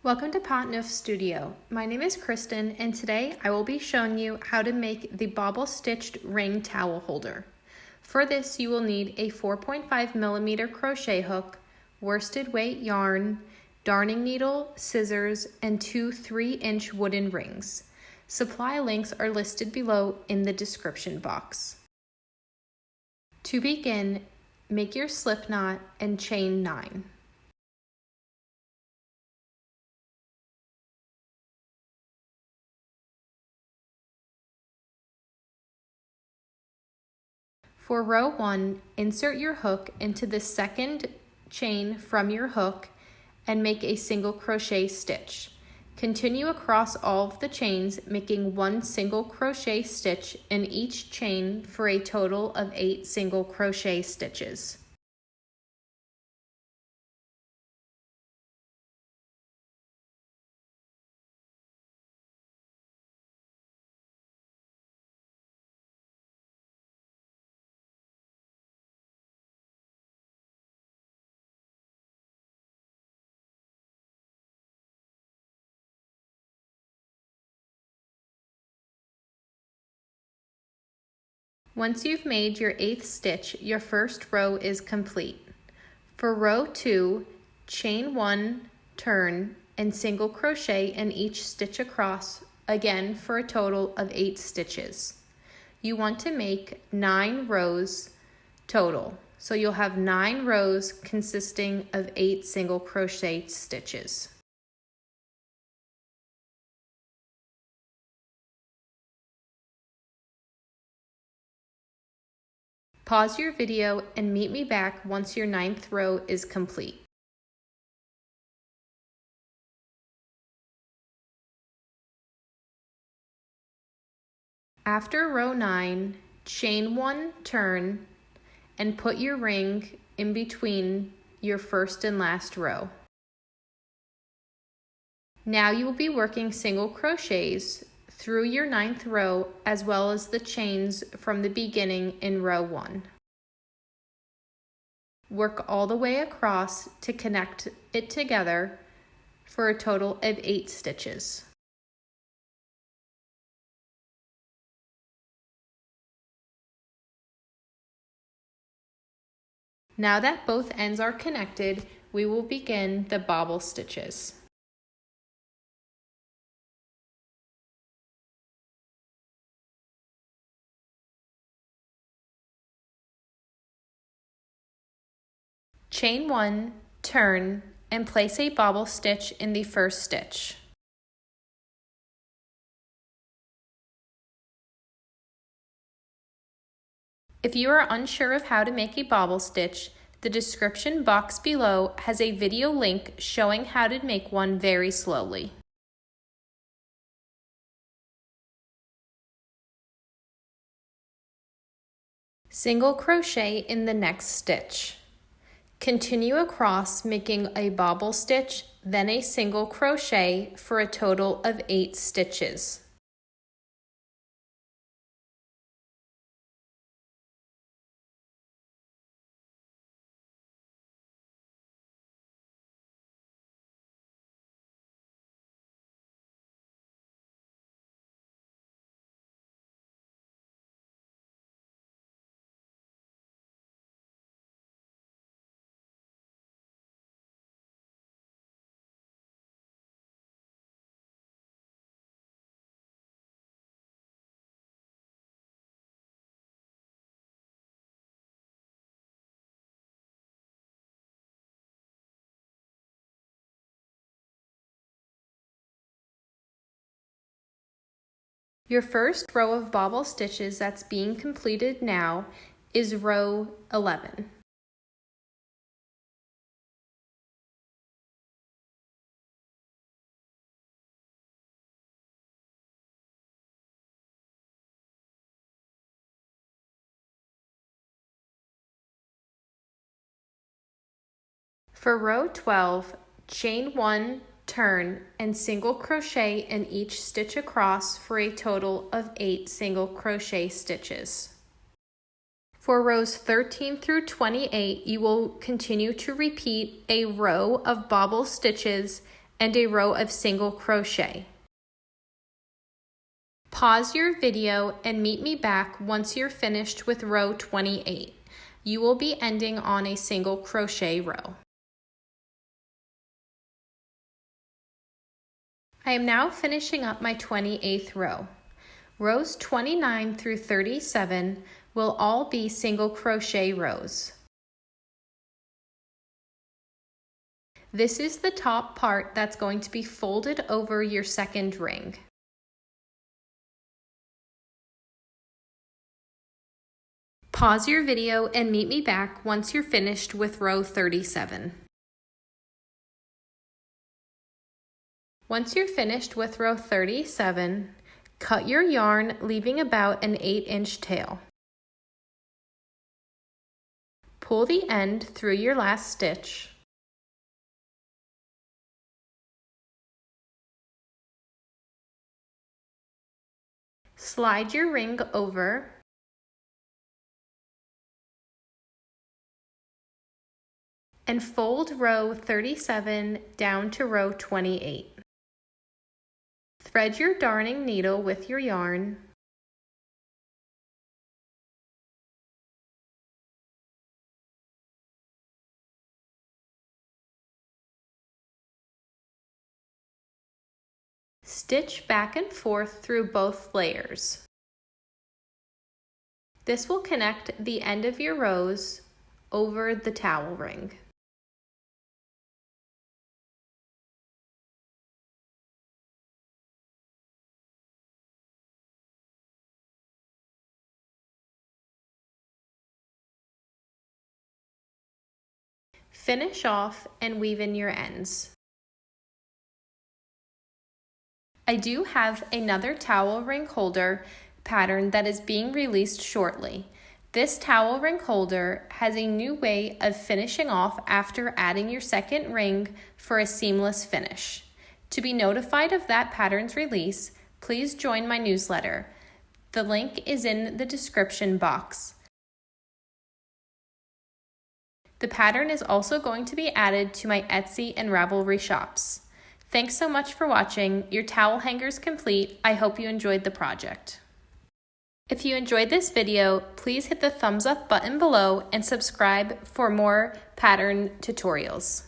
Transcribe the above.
Welcome to Pot Neuf Studio. My name is Kristen and today I will be showing you how to make the Bobble stitched ring towel holder. For this you will need a 4.5mm crochet hook, worsted weight yarn, darning needle, scissors, and two 3-inch wooden rings. Supply links are listed below in the description box. To begin, make your slip knot and chain 9. For row 1, insert your hook into the second chain from your hook and make a single crochet stitch. Continue across all of the chains, making one single crochet stitch in each chain for a total of 8 single crochet stitches. Once you've made your 8th stitch, your first row is complete. For row 2, chain 1, turn, and single crochet in each stitch across, again for a total of 8 stitches. You want to make 9 rows total, so you'll have 9 rows consisting of 8 single crochet stitches. Pause your video and meet me back once your 9th row is complete. After row 9, chain 1, turn, and put your ring in between your first and last row. Now you will be working single crochets through your 9th row as well as the chains from the beginning in row 1. Work all the way across to connect it together for a total of 8 stitches. Now that both ends are connected, we will begin the bobble stitches. Chain 1, turn, and place a bobble stitch in the first stitch. If you are unsure of how to make a bobble stitch, the description box below has a video link showing how to make one very slowly. Single crochet in the next stitch. Continue across making a bobble stitch, then a single crochet for a total of 8 stitches. Your first row of bobble stitches that's being completed now is row 11. For row 12, chain 1, turn, and single crochet in each stitch across for a total of 8 single crochet stitches. For rows 13 through 28, you will continue to repeat a row of bobble stitches and a row of single crochet. Pause your video and meet me back once you're finished with row 28. You will be ending on a single crochet row. I am now finishing up my 28th row. Rows 29 through 37 will all be single crochet rows. This is the top part that's going to be folded over your second ring. Pause your video and meet me back once you're finished with row 37. Once you're finished with row 37, cut your yarn, leaving about an 8-inch tail. Pull the end through your last stitch. Slide your ring over. And fold row 37 down to row 28. Thread your darning needle with your yarn. Stitch back and forth through both layers. This will connect the end of your rows over the towel ring. Finish off and weave in your ends. I do have another towel ring holder pattern that is being released shortly. This towel ring holder has a new way of finishing off after adding your second ring for a seamless finish. To be notified of that pattern's release, please join my newsletter. The link is in the description box. The pattern is also going to be added to my Etsy and Ravelry shops. Thanks so much for watching. Your towel hanger's complete. I hope you enjoyed the project. If you enjoyed this video, please hit the thumbs up button below and subscribe for more pattern tutorials.